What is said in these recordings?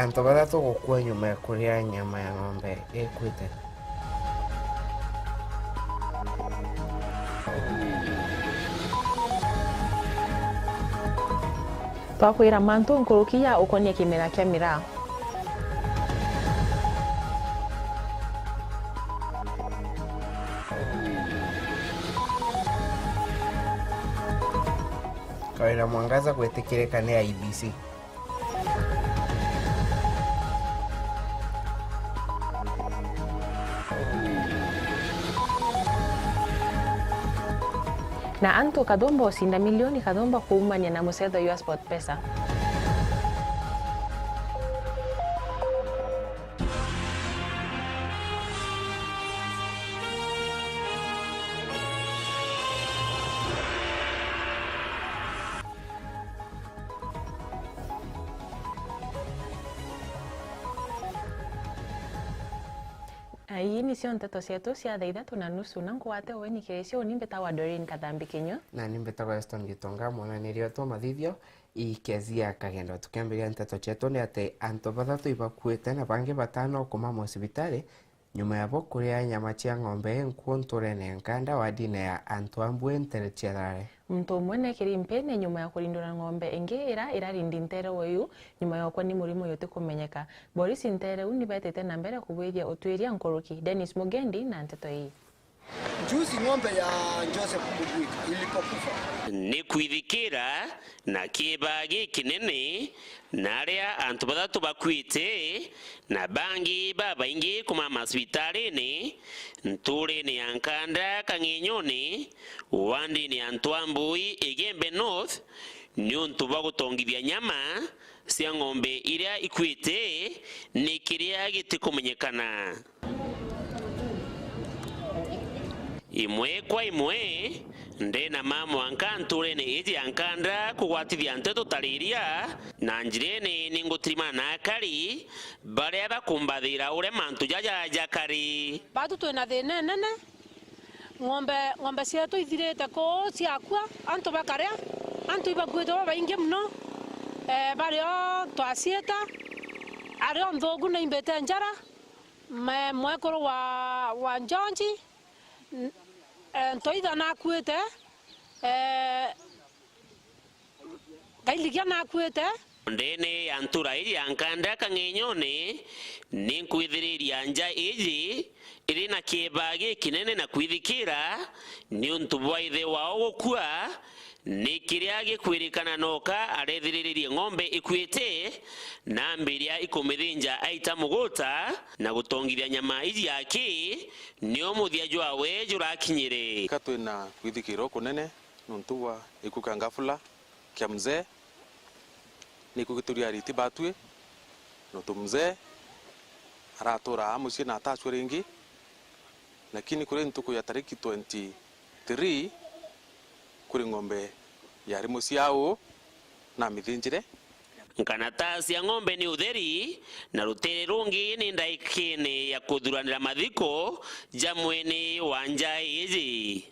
antu batatu gukua nyuma ya kuria nyama ya ng'ombe ikuite. Twakwira mantu nkurukia ukonie kimera kia miraa. Kawira mwangaza gwetikirika ni IBC. Na antu kadomba usinda milioni kadomba kuumania na musetho wa Sport Pesa. Hii ni sio Ntento cietu cia thaa 3:30 na nkwate wenyikiricio nimbeta wa Doreen Kathambi Kinyo na nimbeta wa Eston Gitonga mwananirio to mathithio ikezia kagendo. Tukiambiria Ntento cietu ni ati antu bathatu ibakuite na bangi batano kuma hospitali nyuma ya kuria nyama cia ng'ombe nkunturene nkanda wa dine ya antu Embu Ntharaka. Mtu mwene kirimpene nyuma ya kurindura ng'ombe ingi irarindi Ntero Weru nyuma ya kwa ni murimo yote kumenyeka. Boris Ntero ni betete na mbere kubwithia utwiria nkuruki. Dennis Mugendi na Ntento hii. Juzi ng'ombe ya Joseph Kubwika ilipokufa ni kwithikira na kibagi kinene naria antu bathatu bakwite na bangi babaingi kuma hospitali nturi ni ankanda kanginyoni wandi ni antu Embu Igembe North nyuntu bagutongithia nyama cia ng'ombe iria ikwite ni kiria gitikumenyekana. Imwe kwa imwe ndena mamu ankanture ni iji ankanda kugwatithia Ntento tariria na njirene ningutirima na akari baria bakumbathira ure mantu jaja kari batu twina thina nene ng'ombe cietu ithirite ko ciakua antu bakaria antu ibakwite baingi muno bario twasieta ario nthugu na imbete njara mwekuru wa Njonji ntoitha na kuite gailigia na kuite ndene antura iri ankanda kangenyone ni kwithiriria nja iji iri na kibagi kinene na kwithikira ni untu bwaithe wao gukua ni kiria gikwirikana noka arethiririe ng'ombe ikwite na mbiria ikumithinja aita mugota na gutongithia nyama iji yake nio muthia jwawe jurakinyire katwina kwithikiro kunene nuntu wa ikuka ngafula kia mzee ni kugituria riti batwe nuntu mzee aratura amucie na atachwe ringi lakini kuri ntuku ya tariki 23 kuri ng'ombe yari musiao na mithinjire nkanata cia ng'ombe ni utheri na rutere rungi ni ndaikine ya kuthuranira mathiko jamwene wa nja iji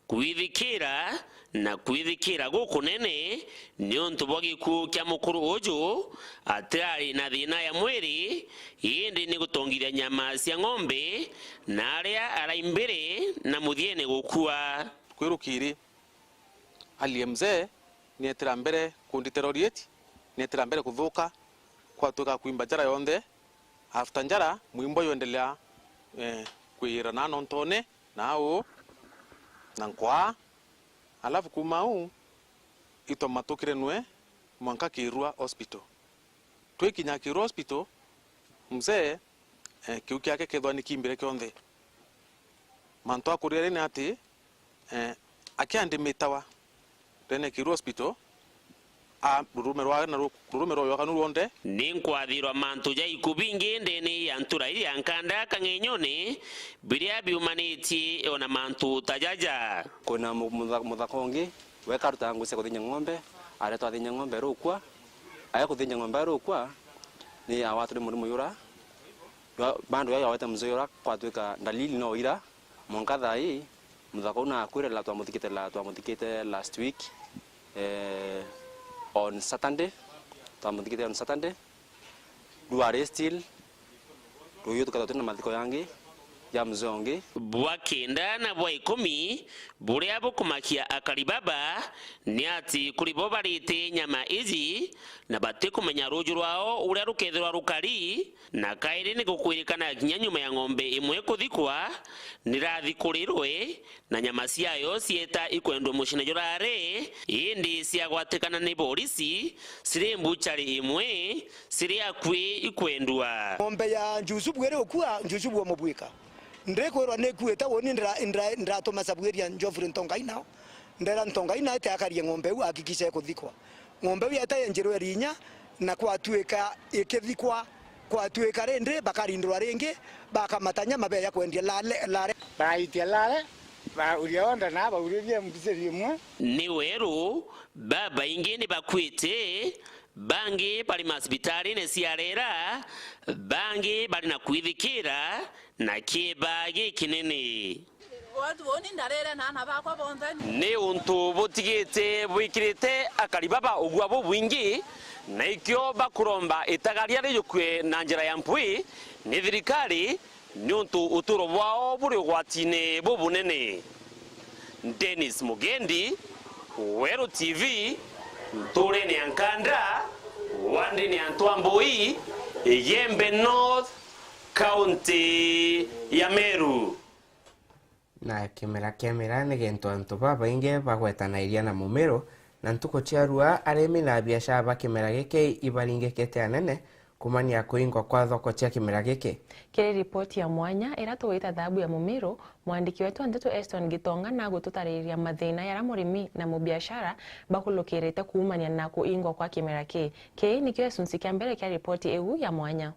kwithikira na kwithikira gukunene ni untu bwa gikuo kia mukuru uju atari na thina ya mwiri indi ni gutongithia nyama cia ng'ombe na aria araimbire na muthiene gukua kwirukiri alie mzee ni etira mbere kunditerorieti ni etira mbere kuthuka kwa tuka kuimba njara yonthe after njara mwimbo yoendelea kwira na nontone nao na nkwa alafu kumau ito matukire nwe mwanka Kirua hospital twikinya Kirua hospital mzee kiuki yake kethwani kimbire kionthe manto akurire ni ati akiandimitawa tene Kirua hospital rurumero yakanu ruonde ni nkwathirwa mantu ja ikubingi ndene ya ntura iri ankanda kangenyone biria biumanitie ona mantu tajaja kuna muthakongi wekaruta nguse kuthinya ng'ombe are twathinya ng'ombe rukwa aya kuthinya ng'ombe rukwa ni awatu murimu yura bandu ya wata mzoyora kwatwika dalili no ira monka thai muthako na kwire la twamuthikite last week on Saturday duare still ruyo tukatatu na mathiko yangi ya mzongi bwa kenda na bwa 10 buria bukumakia akaribaba ni ati kuri bo barite nyama izi na bate kumenya ruju rwao uria rukethirwa rukari na kairi ni gukwirikana ginya nyuma ya ng'ombe imwe kuthikwa nirathikurirwe na nyama ciayo cieta ikwendwo mucine jurare indi ciagwatikana ni polisi ciri mbuchari imwe ciri akwi ikwendwa ng'ombe ya njusu bwere okua njusu bwo mubwika ndrekorwa nekueta woni ndra to masabweria njofure ntongaina ndera ntongaina ite akarie ng'ombe u akikisha kuthikwa ng'ombe u yata yenjero rinya na kwatuika ikithikwa kwatuika rende bakarindwa renge bakamatanya mabeya kwendia lare baitia lare ba urionda na ba urie mbiseri mwe ni Weru baba ingine bakwite bangi bali masibitari ne ciarera bangi bali na kwithikira na kibagi kinene ni untu butigite bwikirite akaribaba ugwa bwingi na ikyo bakuromba itagaria riyukwe na njira ya mpwi ni thirikari ni untu uturo bwao buri gwatine bubunene. Dennis Mugendi, WeruTV, Ntore ni Ankanda, Wandi ni Antwamboi, Yembe North, County ya Meru. Na kemera ni gento antu baba inge bagwetana iria na mumero na ntuko chiarua aremi na biashara ba kemera geke ibaringekete anene kumania kuingwa kwa thoko cia kimera giki. Kiri ripoti ya mwanya iratuwita dhabu ya mumero mwandiki wetu Ntento Eston Gitonga na gututariria mathina ya murimi na mubiashara bakulukirite kuumania na kuingwa kwa kimera ki nikyo esunsi kia mbere kia ripoti ewu ya mwanya.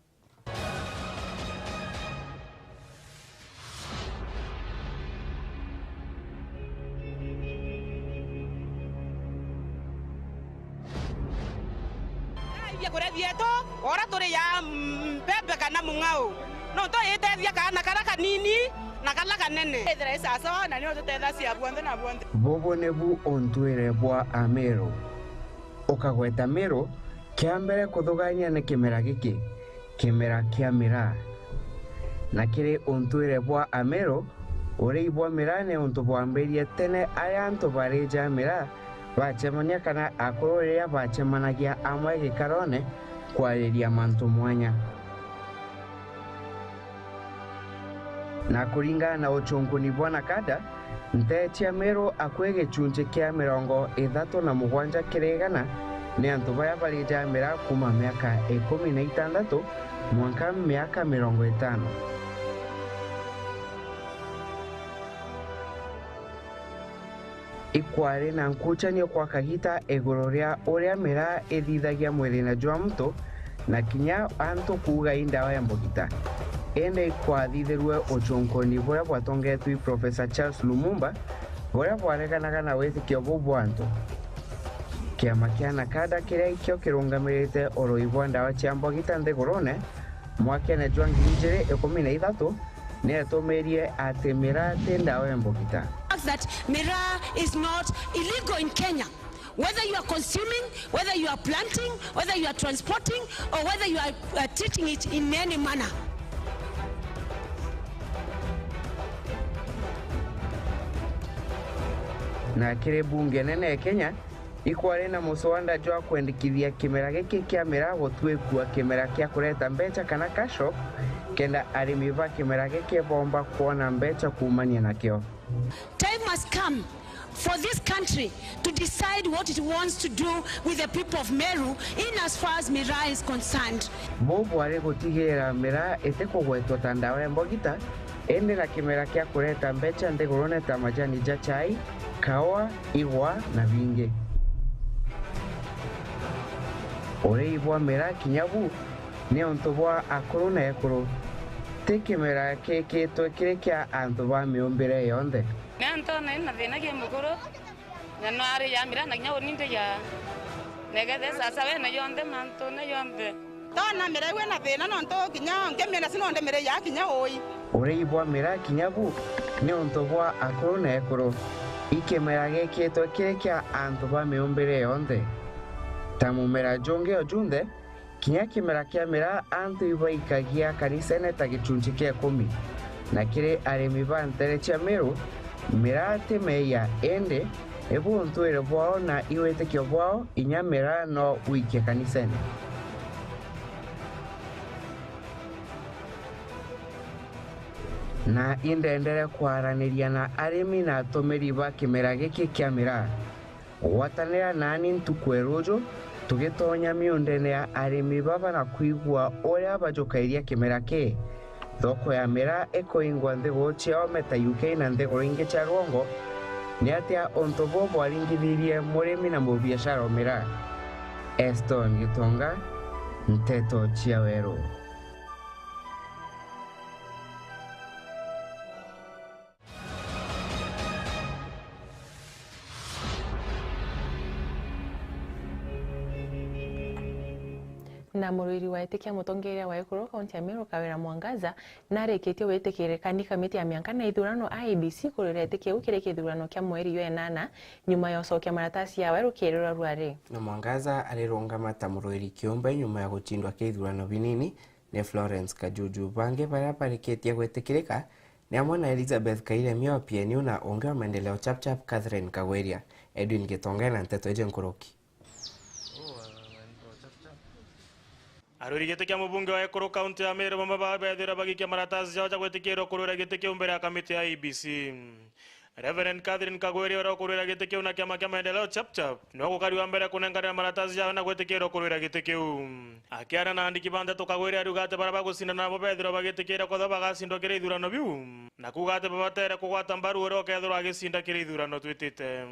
Vieto ora tore ya bebe kana mungao no to yete kana karaka nini na kala kanene edre sasa na nyo tuteda cia bwonde na bwonde bobo nebu ontwire bwa Meru ukagweta Meru kiambere kuthugania ne kimera giki kimera kia mira na kiri ontwire bwa Meru uri bwa mira ne onto bwamberie tene aya anto bareja mira bachemania kana akororia bachemanagia amwe gikarone kwariria mantu mwanya na kuringana na uchunguni bwana kada Ntete Meru akwege chunje kia 37 kiregana ni antu baya barija mira kuma miaka 16 mwanka miaka 50 ikware na nkuchanio kwa kahita egororia uria mira ethithagia mwiri na jwa mto na kinya antu kuga indawa ya mbogita ende kwathitherwe uchonkoni bora bwatongetwi Professor Charles Lumumba bora bwarekanaga na wethikio bubu antu kiama kia nakada kiria ikio kirungamirite oroibwa ndawa cia mbogita nthigurune mwaka na jwa 2013 neatomerie ati mira ndawa ya mbogita. That miraa is not illegal in Kenya. Whether you are consuming, whether you are planting, whether you are transporting, or whether you are treating it in any manner. Na kire bunge nene ya Kenya ikware na muswanda jwa kwendikithia kimera giki kia mira gutwekua kimera kia kureta mbecha kana kasho kenda arimi ba kimera giki bomba kuona mbecha kuumania nakio. Time must come for this country to decide what it wants to do with the people of Meru in as far as Miraa is concerned. Bobo are gutigera mira eteko gweto tandawa ya mbogita ende na kimera kia kureta mbecha nthigurune ta majani ja chai, kawa, igwa na vinge. Ore ibwa mira kinyabu ne ontobwa akuru na ekuru tekimera keke twekire kia antu ba miombere yonde. Ntento na thina kia mukuru na no ari ya mira na nyawo ninde ya negede sasa we na yonde manto na yonde tona mira we na thina no nto kinya ngemena sino nde mira ya kinya oi ore ibwa mira kinyabu ni untubwa akuru na ekuru ikimera gikitwe kiri kia antu ba miumbire yonthe ta mumera jonge ojunthe kinya kimera kia mera antu ibaikagia kanisene ta gichunji kia 10 na kiri arimi ba ntere cia Meru mera timeia ende ebu ntwire bwao na iwetekio bwao inya mera no wikia kanisene. Na indendere kwaraniria na arimi na atumiri ba kimera giki kia mera watanira nani ntukwerujo tugitonya miundene ya arimi baba na kuigua oria bajukairia kimera ke thoko ya mera ekoingwa nthego ciao meta UK na nthego ingi cia gongo ni atia ontobo bwaringithirie murimi na mubiashara mera. Eston Gitonga, Ntento cia Weru. Na muriri wa etikia mutongeria wa ekuru kaunti ya Meru Kawira Mwangaza nareketie wetekerekani kamiti ya miaka na ithurano IEBC kurira etikia ukireke ithurano kia mweri yo 8 nyuma ya ucokia maratasi ya Weru kirira rwari. Na Mwangaza alirungamata muriri kiumbe nyuma ya guchindwa kia ithurano binini ne Florence Kajuju bange baria bareketie gwetekereka ni amwe na Elizabeth Kaire Miopieniu na onge wa maendeleo chapchap Catherine Kagweria. Edwin Gitonga na Nteto Ejenkoroki. Aruri gitekia mubunge wa ekuru kaunti ya Meru mama babethira bagikia maratazi yao gwetikiro kurura gitekio mbere ya kamiti ya IEBC. Reverend Catherine Kagweria ro kurura gitekio na kiama kia maendeleo chapchap no gukariwa mbere kunengana maratazi yao na gwetikiro kurura gitekio. Akiara na andiki banda to Kagweria rugate baraba gusinda na babethira bagitekira kwa thaba gasindo kire ithurano biu na kugate babatera kugwata mbaru ro kethira agisinda kire ithurano twitite.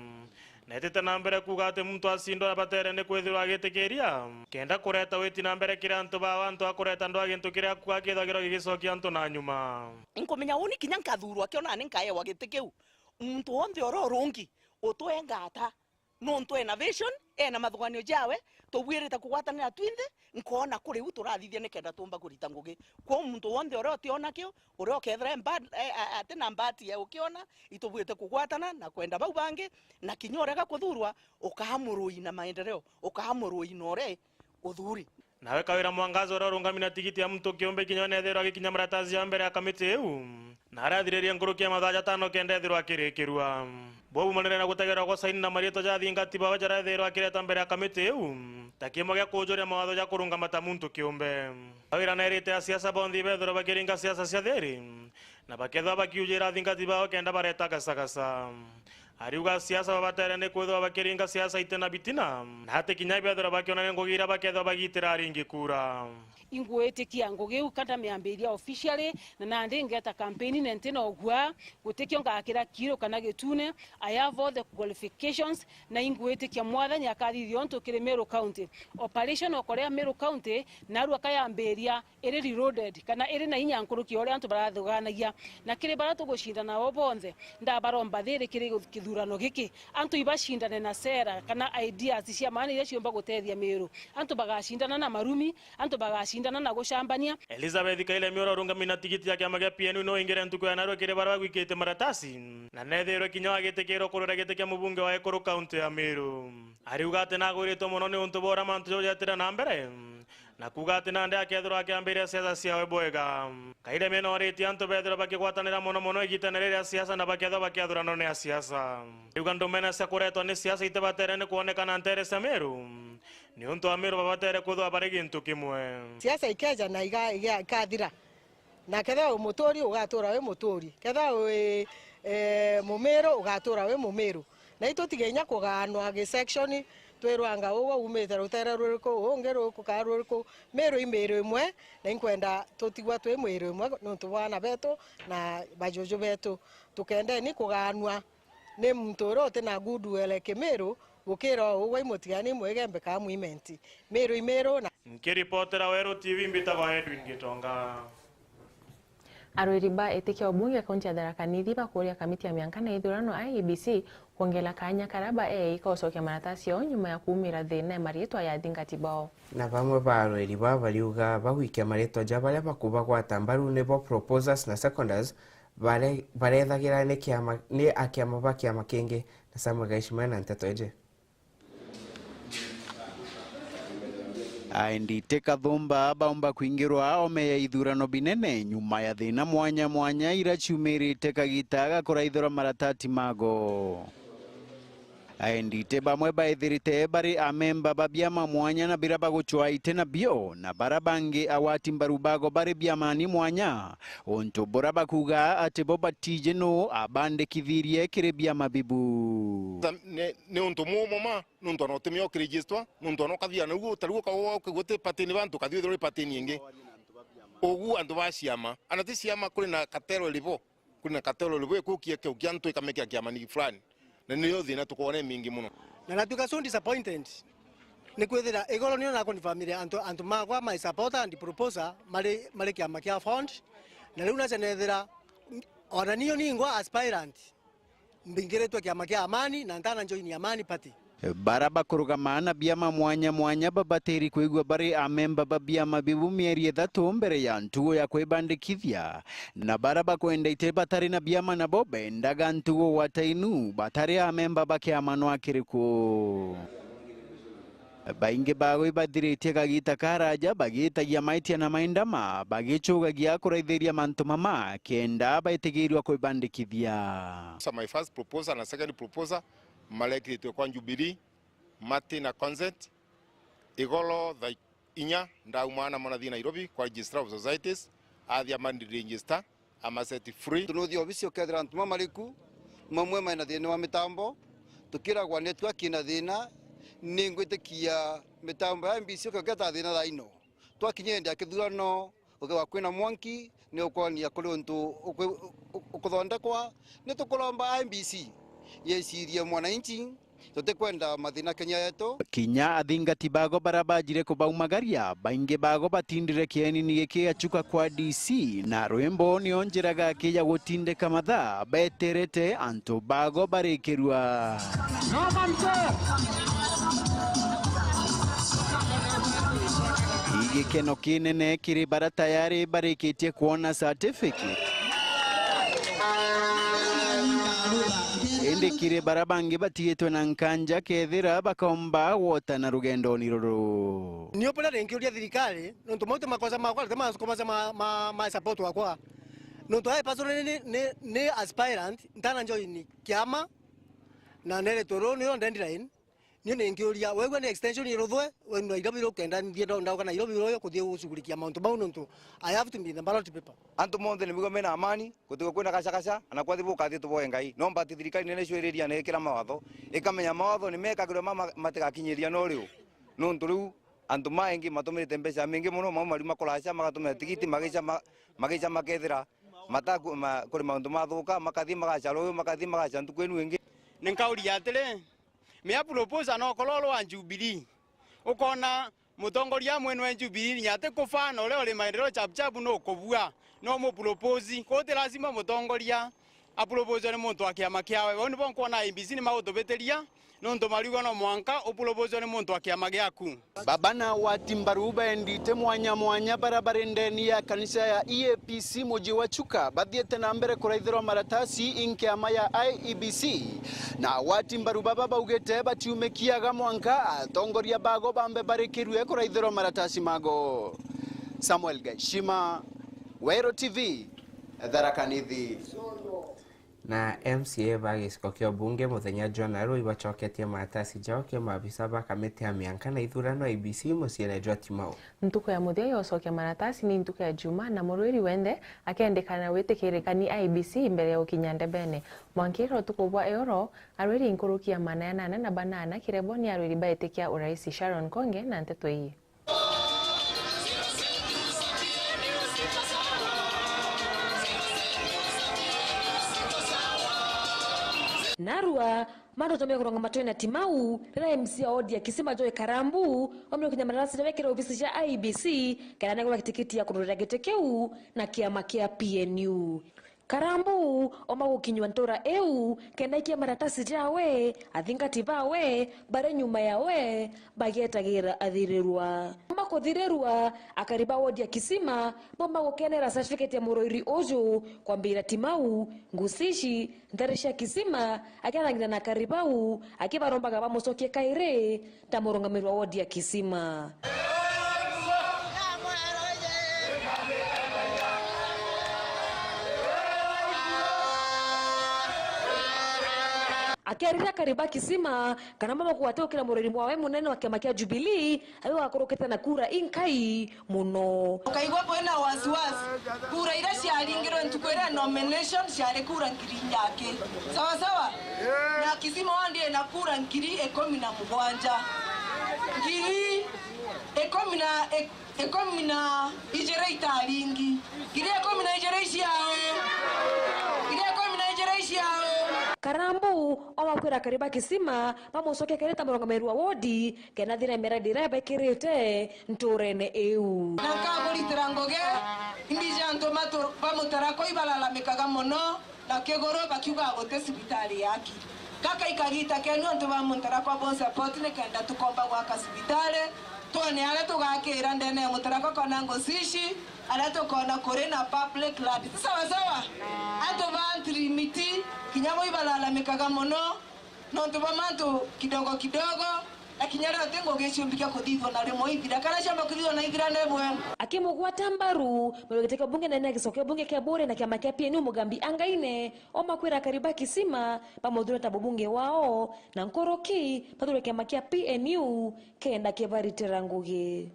Netete na mbere kugate muntu asindo abatere ne kwethirwa agitekeria kenda kureta weti na mbere kira antu ba wantu akureta ndo agintu kira kwakithagiro gigicokia antu na nyuma inkomenya uni kinya nkathurwa kiona ni nkae wagitekeu muntu onthe oro rungi utwe ngata no ntwe innovation ena mathuganio jawe tubwirite kugwatanira twinthe nkona kuri u turathithia ne kenda tumba kurita ngugi kwa muntu wonthe oro tiona kio oro kethra bad atena mbati ya ukiona itubwirite kugwatana na kwenda bau bangi na kinyorega kuthurwa ukahamurui na maendeleo ukahamurui nore uthuri. Nawe Kawira Mwangaza oro rungamina tigiti ya mtu kiombe kinyone ethero agikinya maratazi ya mbere ya kamiti eu na arathiriria ngurukia mathaja 5 kenda ethero akirikirwa bobu manene na gutegera kwa saini na marieto ja thingati baba jara ethero akireta mbere ya kamiti eu takimo gya kujuria mawatho ja kurungamata muntu kiombe. Kawira na erite siasa bondi bethero bakiringa siasa cia theri na baketha bakiujira thingati baba kenda bareta gasagasa. Ariuga siasa babatere ne kwethwa bakiringa siasa itena bitina na hate kinya bethero bakiona ngugira baketha bagitira ringi kura ingwetikia ngugiu kada miambiria officially na nandi ngeta campaign Ntento ogwa gutekio ngakira kiro kana gitune I have all the qualifications na ingwetikia mwathani akathithio ntu kire Meru County operation okorea Meru County naru akayambiria iri reloaded kana iri na inya nkuruki ore antu barathuganagia na kire baratu gushindana bo bonthe ndabaromba thiri kire kithurano giki antu ibashindane na sera kana ideas cia maana ile ciomba gutethia Meru antu bagashindana na marumi antu bagashindana na gushambania. Elizabeth Kaile Mioro rungamina tigiti ya kiama kia PNU no ingere ntuko ya naro kire baraba gwikite maratasi na nethero kinyo gitekero kurura gitekia mubunge wa ekuru kaunti ya Meru ariugate na gurito muno ni untu bora mantu jotira na mbere na kugate na ndia kethro akiambiria siasa cia bwega Kaile meno reti antu bethero bakigwatanira muno igitenereria siasa na baketho bakiathurano ne siasa ugando mena cia kuretwo ni siasa itebatere ne kuonekana ntere cia Meru ni untu wa Meru babatere kuthwa bare gintu kimwe siasa ikeja na ikathira na ketha umutori ugatura we mutori ketha mumeru ugatura we mumeru na itotigenya kuganwa gi section twerwanga ugo umete rutere ruriko ongero kukaruriko Meru imero imwe na inkwenda totigwa twe mwero imwe nontu bana beto na bajojo beto tukende ni kuganwa ne mtoro tena gudu eleke Meru ukira ugo imotigani mwegembe ka muimenti Meru imero na nkiripotera WeruTV mbitagwa Edwin Gitonga. Arwiriba etikia obunge kaunti ya Tharaka Nithi bakuria kamiti ya miaka na ithurano IEBC kuongela kanya karaba ikocokia maratasi yo nyuma ya kuumira thina marietwa ya thingati bao na bamwe ba arwiriba bariuga bagwikia marietwa ja baria bakuba gwata mbaru nebo proposers na seconders barethagira ni akiama ba kiama kingi na Samuel Gaishima na Ntento eje. Aendite kathumba baumba kuingirwa ome ya ithurano binene nyuma ya thina mwanya mwanya ira ciumirite kagitaga kuraithura maratati mago. Aendite bamwe baithirite bari amemba babiama mwanya na biraba guchwa itena bio na barabangi awati mbarubago bari biamani mwanya onto boraba kuga ate boba tijeno abande kithirie kire biama bibu ne onto moma nonto no temio kirigistwa nonto no kathia na ugo tarugo kawo kugote patini bantu kathio dore patini ingi ogu andu basiama anati siama kuri na katero livo kuri na katero livo kukie ke ukianto ikameke kiamani fulani na niyo thina tukone mingi muno na natuka so disappointed ni kwethira igoro ni na family antu magwa my supporter and proposer mari kiama kia fund na riu na cenethira ona niyo ningwa aspirant mbingiretwe kiama kia amani na ntana join amani party baraba kurugamana biama mwanya mwanya babateri kwigwa bari amemba babiama bibu mieri 3 mbere ya ntugo ya kwebandikithia na baraba kwenda ite batari na biama na bobe ndaga ntugo watainu batari amemba bakiama no akiriku bainge bago ibadiritie kagita karaja bagita ya maitia na maindama bagichuga gia kuraithiria mantu mama kenda baitigirwa kwebandikithia. So my first proposal and second proposal malekiri to kwa Jubilee Martin consent igolo the inya ndaumana manathi Nairobi kwa register of societies athia mandi register amaseti free tunuthi obisi okethira ntuma mariku mamwe maina thina wa mitambo tukira kwa network kina thina ningwitikia mitambo ya MBC oketa thina thaino twakinye ndia kithurano ugewa kwina mwanki ni ukonia kuri untu ukuthondekwa ni tukulomba MBC yesirie mwananchi tutikwenda mathina Kenya yetu kinya athingati bago barabajire kubaumagaria bainge bago batindire kieni nigiki achuka kwa DC na rwembo nionjiraga kiya gutindeka matha beterete anto bago barikirwa igikeno kinene kiri bara tayari barikitie kuona certificate ende kire barabangi batietwe na nkanja kethira bakomba wota na rugendo niroro niyo pala renki ulia thirikari nonto mote makosa makwa tema komasa ma support wakwa nonto ai pasore ne aspirant ntana join kiama na nere toro ni on line ni nengi ulia wewe ne extension irothwe we no irabiro kenda ndie ndo kana irabiro kuthie gusugulikia mount bau nonto I have to be the ballot paper antu monde ni migome na amani kutuko kwina kashakasha ana kwathi buka thi tuboe ngai no mbati thirikari nene cwiriria ne ikira mawatho ikamenya mawatho ni mekagirwo matigakinyiria no riu nonto riu antu maingi matumirite mbeca mingi muno mari makolaca magatumira tigiti magica makethira mataku kuri maundu mathuka makathi magacaro makathi magacantu kwenu ingi ninkauria atire me propose no kololo wa Jubilee ukona mutongoria mwenu wa Jubilee nyate kufana ole ole maendeleo chapchapu no kobua no mu propose kote lazima mutongoria a propose ne muntu akiama kiawe woni bon kuona IBC ni mautobeteria no ndo marigo no mwanka o propose ne muntu akiama giaku babana wa timbaruba endite mwanya mwanya barabara ndeni ya kanisa ya EAPC muji wa Chuka bathiete na mbere kuraithirwa maratasi inkiama ya IEBC na watimbaruba baba ugete batiumekiaga mwanka atongoria bago bambe barikirwe kuraithirwa maratasi mago. Samuel Gaishima, WeruTV, Tharaka Nithi. Na MCA bagiciko kio bunge muthenya John ibacoketie maratasi jao kio mabisa ba kamiti ya mianka na ithurano IBC muciere Timau. Ntuko ya muthia yocokia maratasi ni ntuko ya Juma na Murwiri wende akendekana witikirikani IBC mbere ya ukinyande bene mwankiro tukubwa eoro arwiri inkurukia manana na banana kireboni arwiri baitikia uraisi Sharon Konge na Ntento hii. Narua mando tomea kuronga matoi na Timau rira MC Odi akisema Joy Karambu omwe kunya madarasa wekera ofisi ya IBC kana nagwa tikiti ya kurura getekeu na kiama kia PNU Karambu omagukinywa ntora eu kenaikia maratasi jawe athingati bawe bare nyuma yawe bagetagira athirirwa makuthirerwa akariba wodi ya Kisima bomba gukenera certificate ya muroiri uju kwambira timau ngusishi ndarisha Kisima akianangira na karibau akibarombaga bamucokie kaire tamurongamirwa wodi ya Kisima. Akiarira kariba Kisima kana mama kuwateo kila murori mwawe munene wa kiama kia Jubilee ayo akoroketa na kura inkai muno kaigwa bwena wasiwasi kura ira ciaringirwe ntukwira nomination ciari kura ngiri yake sawa sawa na Kisima wandie na kura ngiri 17 ngiri 10 ijere itaringi ngiri 10 ijere ciao ngiri 10 ijere ciao. Karambu omakwira kariba Kisima bamucoke kereta murongamiri wa wodi kena thira miradi rebe kirite nturene eu nakagulitira ngoge indija ntomato bamutarako ibalalamikaga muno na kegoro bakiuga gote sibitari yaki kaka ikagita kenu antu bamutarako bon support ne kenda tukomba gwaka sibitari tone ale tugakira ndene mutarako kona ngosishi ale tukona kore na public land sawa sawa antu bantri miti kinyamo ibalalamikaga muno nontu bamantu kidogo kidogo akinyara tengo geshumbika kodithwa na remo ithira kana shamba kodithwa na ithira nebwe akimugwa tambaru mwegiteka bunge na nagisokea bunge kia bure na kiama kia PNU mugambi angaine omakwira kariba Kisima pamodhura tabunge wao na nkoroki padure kiama kia PNU kenda kevaritera ngugi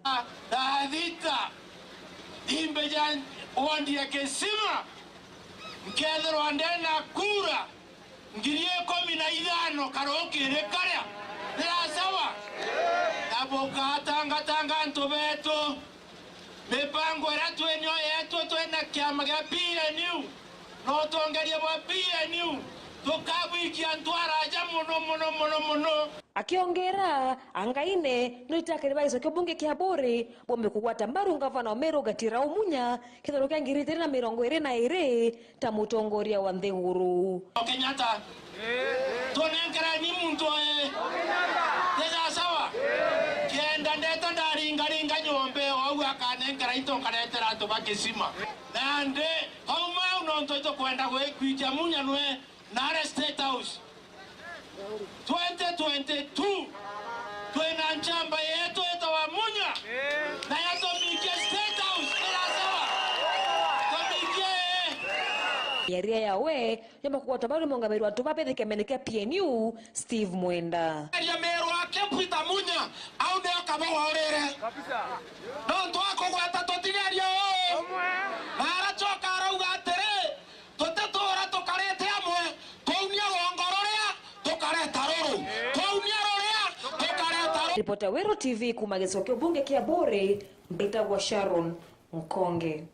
dathita imbejan ondi ya Kisima mkethero ndena kura ngiri 15 karokire karya sawa naboka tanga ntobeto mipango era twenyo yetu twena kiama gya PNU no tongeria bwa PNU tukabwikia ntwaraja muno akiongera angaine noitakiriba isokio bunge kia bore bombe kugwata mbaru ngavana wa Meru gatira umunya kithoro kia ngiri 22 tamutongoria wa Ntheguru Kenyatta tonengera ni muntu teza sawa kienda ndeta ndaringa nyombe au akanengera itonkaretera to bakisima nande hauma unonto to kwenda kwija munya nwe nare State House 2022 twena nchamba yetu etawa munya na yato mikia State House sawa yaria yawe yamba kuwata bado mongamiri watu bape kemenekea PNU Steve Mwenda ya Meru akepita munya au ndio kama waorere kabisa no twako gwata totigerio ara choka rauga tere totetora tokarete amwe tounia wongororea tokareta ruru tounia rorea tokareta ripota WeruTV kumagesokio bunge kia bore mbita wa Sharon Mkonge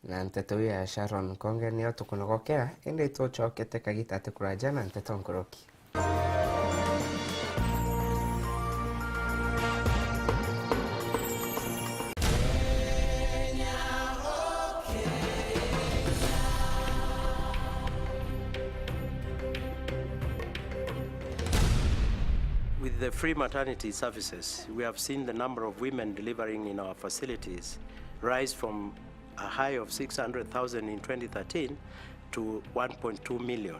na Nteto ya Sharon Konge niyo tukunogokera indi tuchokete kagita tikuraja na Nteto nkoroki. With the free maternity services, we have seen the number of women delivering in our facilities rise from a high of 600,000 in 2013 to 1.2 million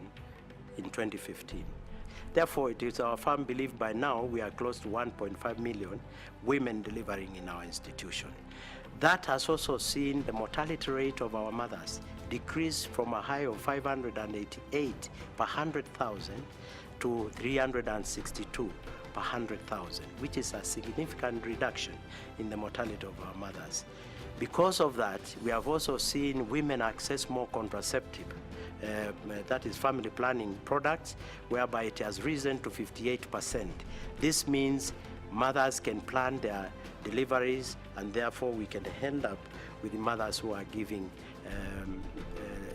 in 2015. Therefore, it is our firm belief by now we are close to 1.5 million women delivering in our institution. That has also seen the mortality rate of our mothers decrease from a high of 588 per 100,000 to 362 per 100,000, which is a significant reduction in the mortality of our mothers. Because of that, we have also seen women access more contraceptive, that is family planning products, whereby it has risen to 58%. This means mothers can plan their deliveries, and therefore we can end up with mothers who are giving,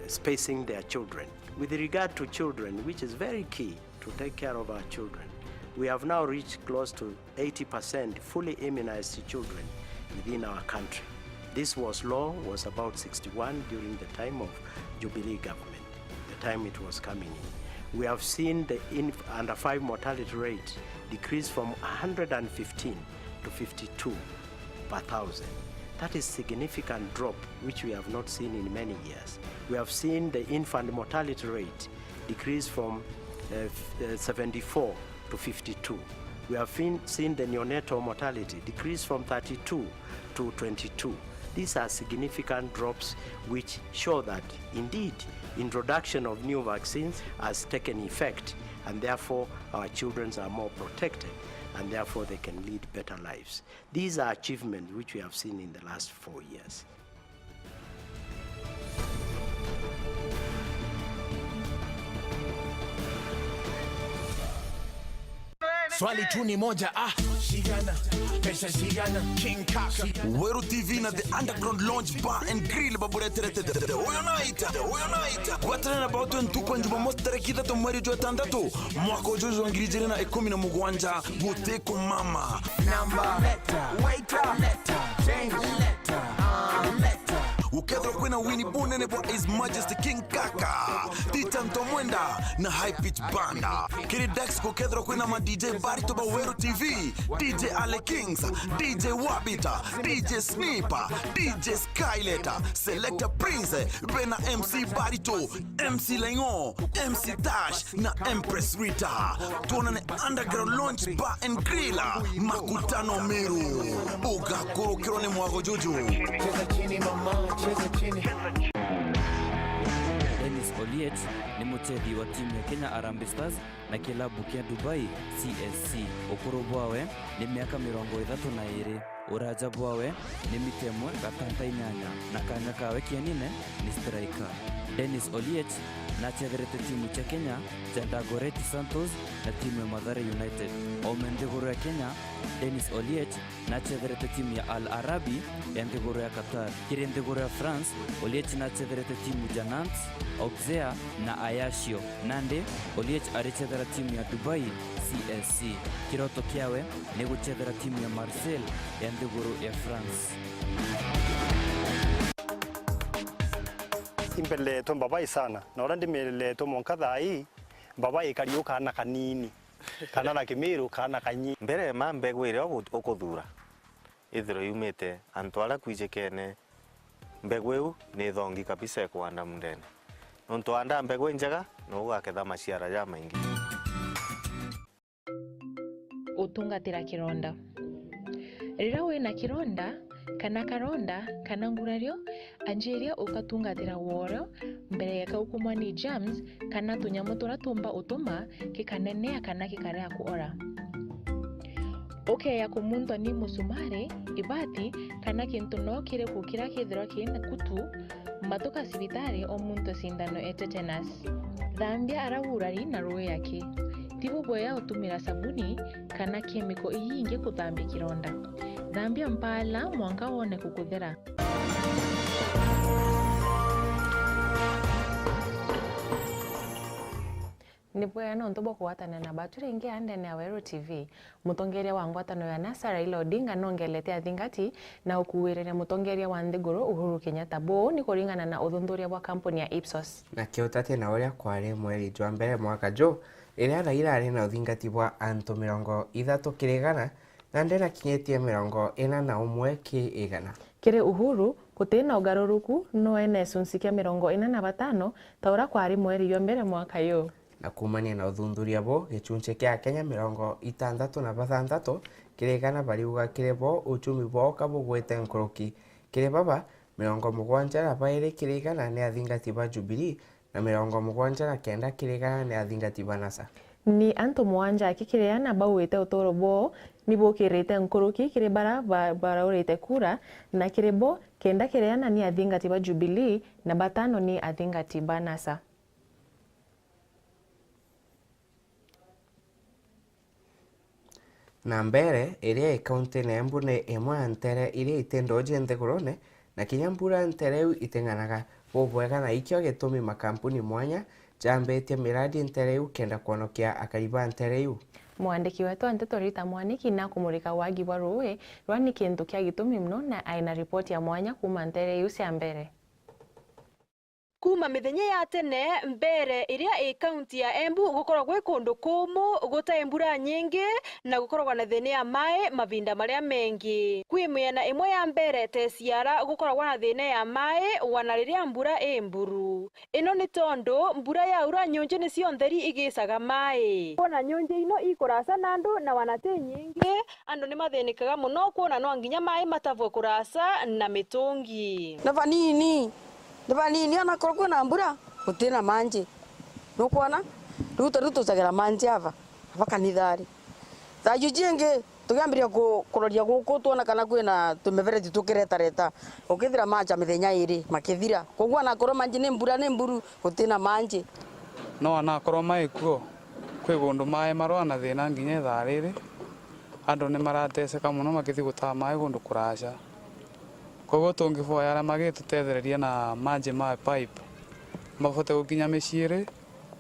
spacing their children. With regard to children, which is very key to take care of our children, we have now reached close to 80% fully immunized children within our country. This law was about 61 during the time of Jubilee government, the time it was coming in. We have seen the under 5 mortality rate decrease from 115 to 52 per thousand. That is significant drop which we have not seen in many years. We have seen the infant mortality rate decrease from 74 to 52. We have seen the neonatal mortality decrease from 32 to 22. These are significant drops which show that indeed introduction of new vaccines has taken effect, and therefore our children are more protected, and therefore they can lead better lives. These are achievements which we have seen in the last 4 years. Swali tu ni moja, shigana, pesa shigana, King Kaka. WeruTV na the underground lounge bar and grill babureterete. Uyo naita. Watana about Ntento Jumamosi tarehe 3 mwezi wa 6 mwaka wa 2017 Buteko mama. Number letter, waiter letter, change letter, letter. Ukedro kwena Winnie Bunene kwa His Majesty King Kaka Ntento mwenda na high pitch banda Kiri Dex kwa kedro kwena ma DJ Barito ba WeruTV, DJ Ale Kings, DJ Wabita, DJ Sniper, DJ Skyletter, Selector Prince, Bena MC Barito, MC Lengo, MC Dash na Empress Rita. Tuonane underground launch bar and grilla makutano Meru. Uga kuro kirone mwago juju. Cheza chini mama, cheza chini. Oliet ni mchezaji wa timu ya Kenya Harambee Stars na kilabu kia Dubai CSC. Okoro bwawe ni miaka 32 uraja bwawe ni mitemwe gatanta inyanya na kanya kawe kianine ni striker. Dennis Oliet na cheverete timu cha Kenya Jandagoreti Santos na timu ya Mathare United. Omendegoro ya Kenya Dennis Oliet na cheverete timu ya Al Arabi ya ndegoro ya Qatar. Kirendegoro ya France Oliet na cheverete timu ya Nantes, Auxerre na Ajaccio. Nande Oliet arichezera timu ya Dubai CSC. Kiroto kiawe ni guchezera timu ya Marseille ya ndegoro ya France. Imbele to babai sana na orandi mele to monkadha hii babai kariuka na kanini kana na Meru kana kanyi mbere mambe gwire okuthura ithiro yumite antwara kwijekene mbegweu ni thongi kabisa kwanda mundene nonto anda mbegwe njega no ugaketha maciara ya maingi. Utungatira kironda rira wina kironda kana karonda kana ngurario anjiria ukatungatira woro mbere ya kaukumwa ni germs kana tunyamo turatumba utuma kikanenea kana kikarea kuora. Ya kumunto ni musumare ibati kana kintu no kire kukira kithiro kina kutu matoka sibitari omuntu sindano tetanus. Thambia arawurari na roho yake tibo boya utumira sabuni kana kemiko iyinge kuthambia kironda. Thambia mpala mwanka wone kukuthera. Nipoya no ntobo kuwatana na bature inge ande na WeruTV mutongeria wa ngwatano ya NASA Raila Odinga nongelete athingati na ukuwirere mutongeria wa Nthiguru Uhuru Kenyatta bo ni kuringana na uthundhuria wa kampuni ya Ipsos na kiutate na uria kwari mweri jwa mbere mwaka jo iria Raila ari na uthingati wa antu 30 kirigana na ndena kinyetie 41 kiigana kire Uhuru kutina ugaruruku no ene sunsikia 45 taura kwari mweri jwa mbere mwaka yo na kumania na uthundhuria bo gichunche kia Kenya 66 kirigana bari uga kirebo uchumi bo kabugwete nkoroki kire baba 70 baire kirigana ne athingati ba Jubilee na 79 kirigana ne athingati ba NASA ni anto mwanja akikireana bawete utoro bo nibo kirete nkoroki kire bara urete kura na kirebo kenda kireana ni athingati ba Jubilee na batano ni athingati ba NASA. Na mbere iria kaunti na Embu ne emwe ntere iria itendoje Nthigurune na kinyambura ntere itenganaga bobwega na ikyo gitumi makampuni mwanya jambetie miradi ntere kenda kuonokia akariba ntere Mwandiki wetu Ntento Rita Mwaniki na kumurika wagi wa Weru rwani kintu kia gitumi mno na aina ripoti ya mwanya kuma ntere yusi ya mbere. Kuma mithenya ya tene mbere iria i kaunti ya Embu gukorwo gwe kundu kumu guta mbura nyingi na gukorwo na thina ya mai mavinda maria mengi. Kwi miena imwe ya mbere tesiara gukorwo na thina ya mai wana riria mbura i mburu. Ino ni tondu mbura ya ura nyonje ni cio ntheri igicaga mai. Kuona nyonje ino ikurasa na andu na wanate nyingi andu ni mathinikaga muno kuona no nginya mai matavwe kurasa na mitungi. Na vanini Nibani ana koroko na mbura utina manje nukuona ruto zagira manje ava kanithari za yujinge tugambiria kuroria guku tuona kana kwina tumevereti tukireta ukithira manja mithenya iri makithira kogwa na koroma manje ni mburu utina manje no ana koroma ikuo kwi gundu mai marwana thina nginya thariri andu ni marateseka muno makithi guta mai gundu kurasha. Kogo tungifoya ara magitutethereria na manje ma pipe mafote gukinya miciiri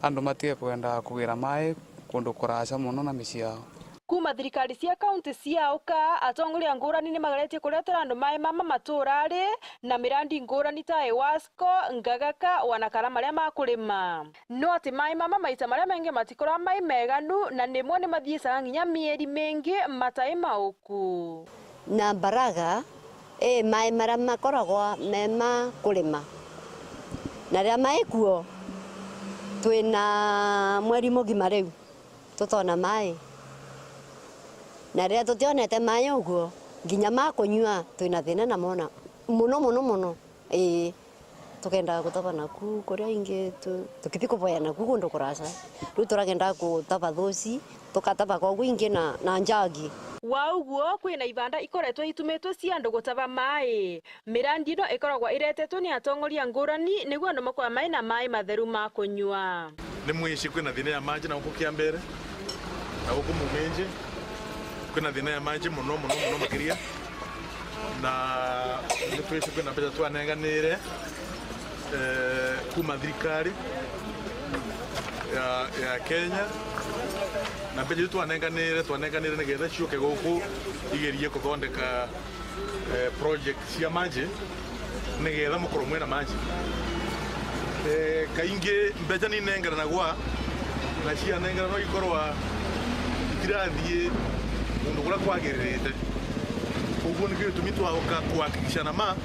andu matige kwenda kugira mai kundu kurasha muno na miciao. Kuma thirikari cia kaunti cia uka atongoria ngurani ni magaretie kuretera andu mai mama maturari na mirandi ngurani ta Ewasco Ngagaka wanakara maria makurima. No ati mai mama maita maria mengi matikora mai meganu na nimwe ni mathiicaga nginya mieri mengi matai mauku. Na baraga mai mara makoragwa mema kulima na ria mai kuo twina mweri mugima riu tutona mai na ria tutionete mai uguo nginya makunyua twina thina na mona muno tukenda gutaba naku kuria ingi tukithi kuvoya naku gundu kurasa riu turagenda gutaba thuci tukataba kogu ingi na njagi. Wauguo kwina ibanda ikoretwo itumetwo cia andu gutaba mai. Mirandi ino ikoragwa iretetwo ni atongoria ngurani niguo andu makwa mai na mai matheru ma kunyua. Ni mwici kwina thina ya maji na gukukia mbere na gukumu menje kwina thina ya maji muno makiria na nitwisi kwina pesa twanenganire kuma thirikari ya Kenya na mbeje twanenganire nigetha ciuke guku igerie kuthondeka project cia maji nigetha mukorwo mwina maji kaingi mbeje ni nengeranagwa na cia nengera no ikorwa itirathie mundu gura kwagirite uguo ni gitumi twauka kuhakikisha na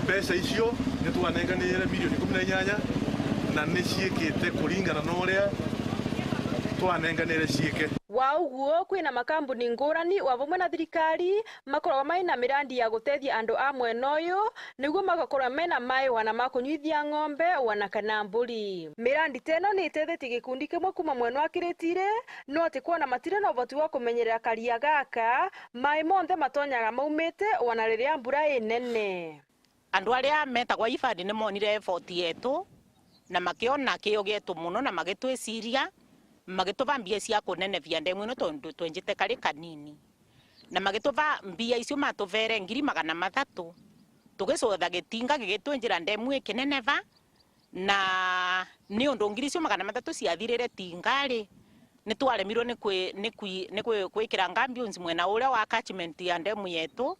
pesa icio ni twanenganire milioni 18 na ni ciikite kuringana na uria twanenganire ciike. Wauguo kwina makambuni ngurani wavumwe na thirikari makoragwa mai na mirandi ya gutethia andu a mwena uyu niguo magakorwa mena mai wana makunyuithia ng'ombe wana kana mburi. Mirandi teno ni itethetie gikundi kimwe kuma mwena wa Kiritire no ati kuona matire na uvoti wa kumenyerera karia gaka mai monthe matonyaga maumite wana riria mbura inene. Andu aria metagwa ifadi ni monire effort yetu na makiona kio gitu muno na magitwiciria magituva mbia cia kunenevia ndemu ino tondu twenjite kari kanini na magituva mbia icio matuvere 300,000 tugisotha gitinga gigitwenjira ndemu ikineneva na ni undu 300,000 ciathirire tingari ni twaremirwo ni kwikira ngambions mwena uria wa catchment ya ndemu yetu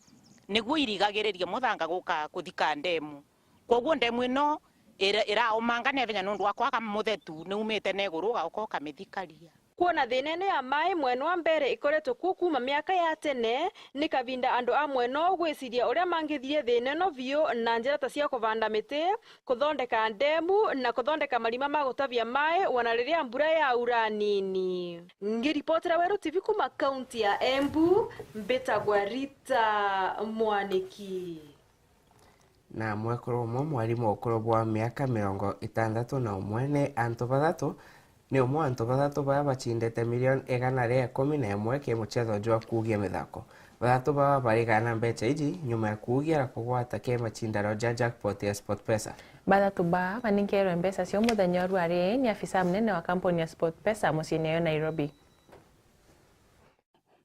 niguo irigagiririe muthanga guka kuthika ndemu. Koguo ndemu ino iraumangane venya nundu wakwaga muthetu ni umite na iguru gauka mithikaria. Kuona thinene ya mai mwena wa mbere ikoretwo kuma miaka ya tene ni kavinda andu a mwena gwiciria uria mangithire thineno vio na njira ta cia kuvanda miti kuthondeka ndemu na kuthondeka marima ma gutavia mai wana riria mbura ya ura nini. Ngiripotera WeruTV kuma kaunti ya Embu mbetagwa Rita Mwaniki. Na mwekoro umwe mwarimu ukuru wa miaka 61 ni antu bathatu ni umwe antu bathatu baya bachindete milioni 111 kimuchetho jwa kugia mithako. Bathatu baya barigana mbecha iji nyuma ya kugia kugwata ke machindano ja jackpot ya SportPesa. Bathatu baya baninkerwe mbeca cio muthenya rwari ni afisa mnene wa kampuni ya SportPesa muciini ya Nairobi.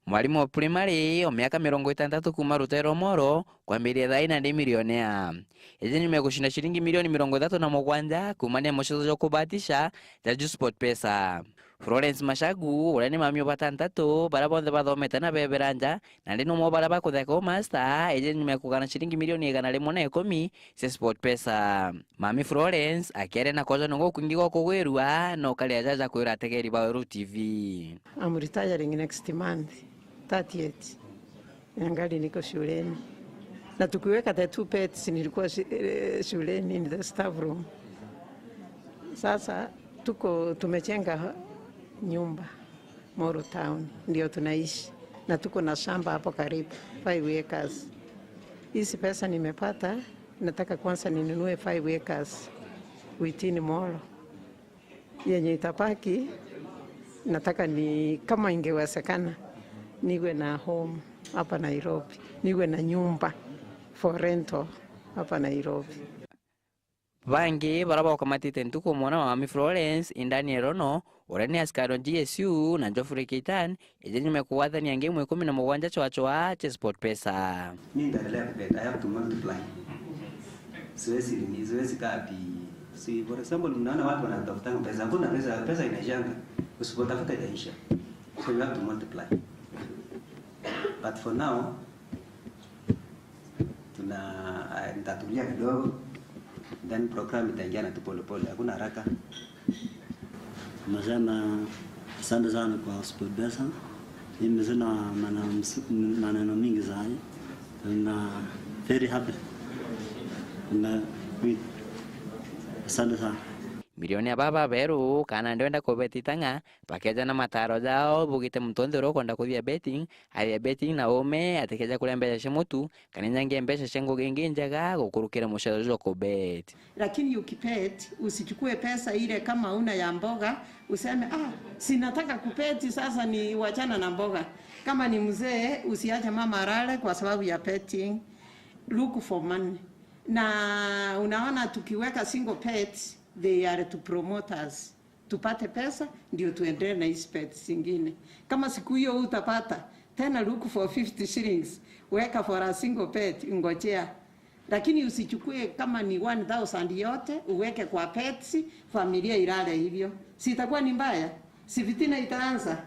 Mwarimu wa primary o miaka 60 kuma Rutero Moro kwambiria thaina ndi milionea. Izi nimegushinda shilingi milioni 37 kumania mchezo wa kubahatisha za SportPesa. Florence Mashagu ule ni mami batantatu bara bonthe bathomete na beberanja na ndi no bara bakutheka master eje nyuma kugana shilingi milioni 110 cia sport pesa. Mami Florence akere na koza ngo kwingi goko Werua no kali ajaja kwira tegeri ba WeruTV. I'm retiring next month 38. Ngali niko shuleni. Na tukiweka the two pets nilikuwa shuleni in the staff room. Sasa tumechenga nyumba Meru town ndio tunaishi na tuko na shamba hapo karibu 5 acres. Hizi pesa nimepata, nataka kwanza ninunue 5 acres within Meru. Yenye itapaki nataka ni kama ingewezekana niwe na home hapa Nairobi, niwe na nyumba for rental hapa Nairobi. Bangi baraba wakamatite ntuko mwana mami Florence indani erono orani askaro GSU na Jofre Keitan eje nyume kuwathani ange 17 chwa cha sport pesa. Mimi ndaendelea kupenda, I have to multiply. Siwezi kati. Si for example mnaona watu wanatafuta pesa, hakuna pesa inajanga. Usipotafuta itaisha. So you have to multiply. But for now nitatulia kidogo, then program itaingia na pole, hakuna haraka. Nasema asante sana kwa sport pesa. Mimi sina maneno mingi zaidi. Na very happy. Na asante sana. Milioni ya baba Veru kana ndenda ko betitanga pakeja na mataro jao bugite mtondero konda kuthia betting athia betting na ome atekeja kulembeja shemutu kaninyange mbesha shengo gengi njaga gukurukira mushazo ko bet. Lakini ukipet usichukue pesa ile kama una ya mboga useme sinataka kupeti sasa ni wachana na mboga. Kama ni mzee usiache mama rale kwa sababu ya petting. Look for money. Na unaona tukiweka single pets they are to promote us. Tupate pesa ndio tuendelee na hizo pets zingine. Kama siku hiyo utapata tena look for 50 shillings weka for a single pet ngojea. Lakini usichukue kama ni 1000 yote uweke kwa pets familia ilale hivyo. Sitakuwa ni mbaya. Si fitina itaanza.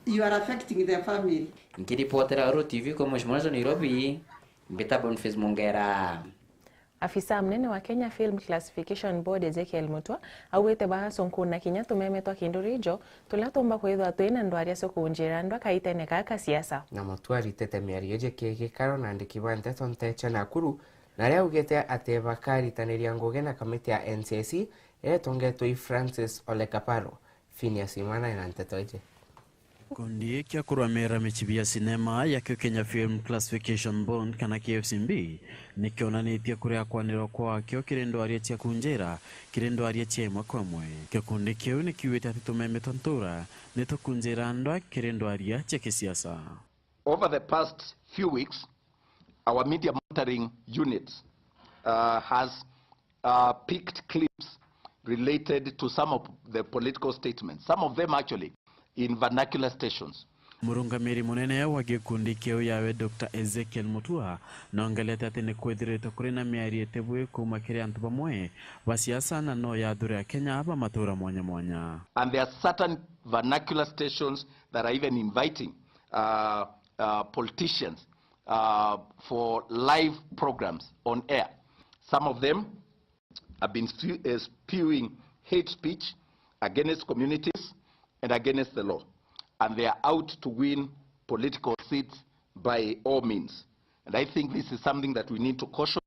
You are affecting the family. Nikiripotera WeruTV kwa mshmozo Nairobi Mbita Boniface Mongera. Afisa mnene wa Kenya Film Classification Board Ezekiel Mutwa awete ba sonkuna kinya tumemetwa kindurijo tulatomba kwithwa twina ndwaria sokunjira ndwa kaitene kaka siasa na Mutwa ritete miario keke karo na ndikiwa Ntento Ntecha Nakuru na leo ugete ateba karitaniria nguge na kamiti ya NCC etongetwo Francis Olekaparo Phineas Imana na Ntento ije kundi kia kuramera mechibia sinema ya Kenya Film Classification Board kana KFCB nikionanitie kuria kwaniro kwa kio kirendo aria cia kunjera kirendo aria cia makwamwe kikundi kiu nikiwete ati tumemetwa ntura nitukunjera ndwa kirendo aria cia kisiasa. Over the past few weeks our media monitoring unit has picked clips related to some of the political statements, some of them actually in vernacular stations. Murungamiri munene wa gikundi kiu yawe Dr. Ezekiel Mutwa nongelete ati ni kwithirite kuri na miari etebwe kuma kiri antu bamwe basiasa na no ya dhure ya Kenya aba matura mwanya mwanya. And there are certain vernacular stations that are even inviting politicians for live programs on air. Some of them have been spewing hate speech against communities and against the law. And they are out to win political seats by all means. And I think this is something that we need to caution.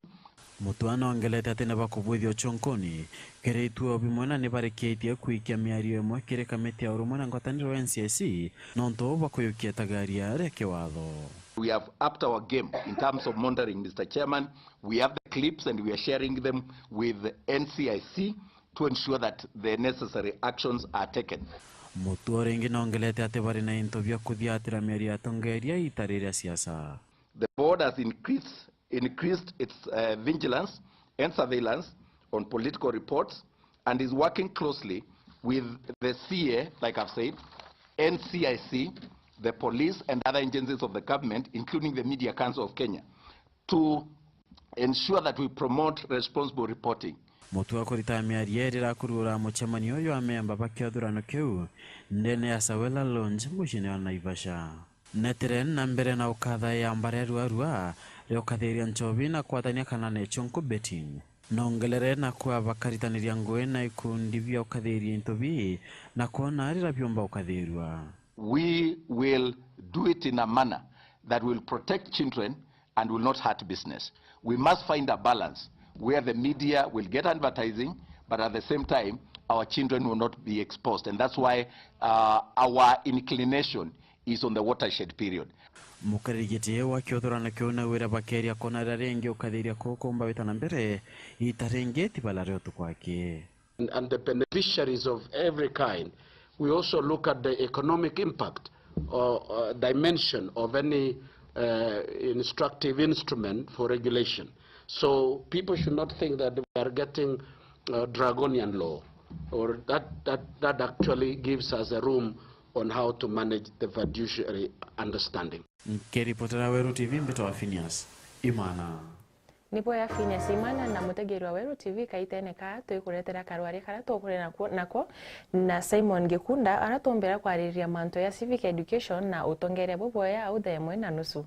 Mutwana ongelete ati na bakubwithio chonkoni kere ituo bimwana ni bareketie kuikia miario imwe kire kamiti ya urumwe na ngwataniro NCC nonto bakuyukia tagaria reke watho. We have upped our game in terms of monitoring, Mr. Chairman. We have the clips and we are sharing them with NCIC to ensure that the necessary actions are taken. Mutwa rengi nongelete ati bari na into bya kuthiatira miario atongeria itariria siasa. The board has increased its vigilance and surveillance on political reports and is working closely with the CA, like I've said, NCIC, the police and other agencies of the government, including the Media Council of Kenya, to ensure that we promote responsible reporting. mutu wa kurita miaria rirakurura mucemanio uyu amemba bakiothurano kiu ndene ya Sawela Lounge mucini wa Naivasha. Netere na mbere na ukatha ya mbare rua riokathiria nchovi na kwatania kana nechonko betting. Nongelere na kwa bakaritaniria ngwe na ikundi vya ukathiria ntovi na kuona arira byomba ukathirwa. We will do it in a manner that will protect children and will not hurt business. We must find a balance where the media will get advertising, but at the same time, our children will not be exposed. And that's why our inclination is on the watershed period. Mukarigite wa kiothorana kiona wira bakeria kona rarenge ukathiria kokomba witana mbere itarengeti balareo tukwake. And the beneficiaries of every kind, we also look at the economic impact or dimension of any instructive instrument for regulation. So people should not think that we are getting draconian law, or that actually gives us a room on how to manage the fiduciary understanding. Keripotera WeruTV mbeto wa Phineas Imana. Nipo ya Phineas Imana na mutegeri wa WeruTV kaiteneka tuikuretera karwari kara tukure nako na Simon Gikunda aratombera kwariria manto ya civic education na utongere boboya au themwe na nusu.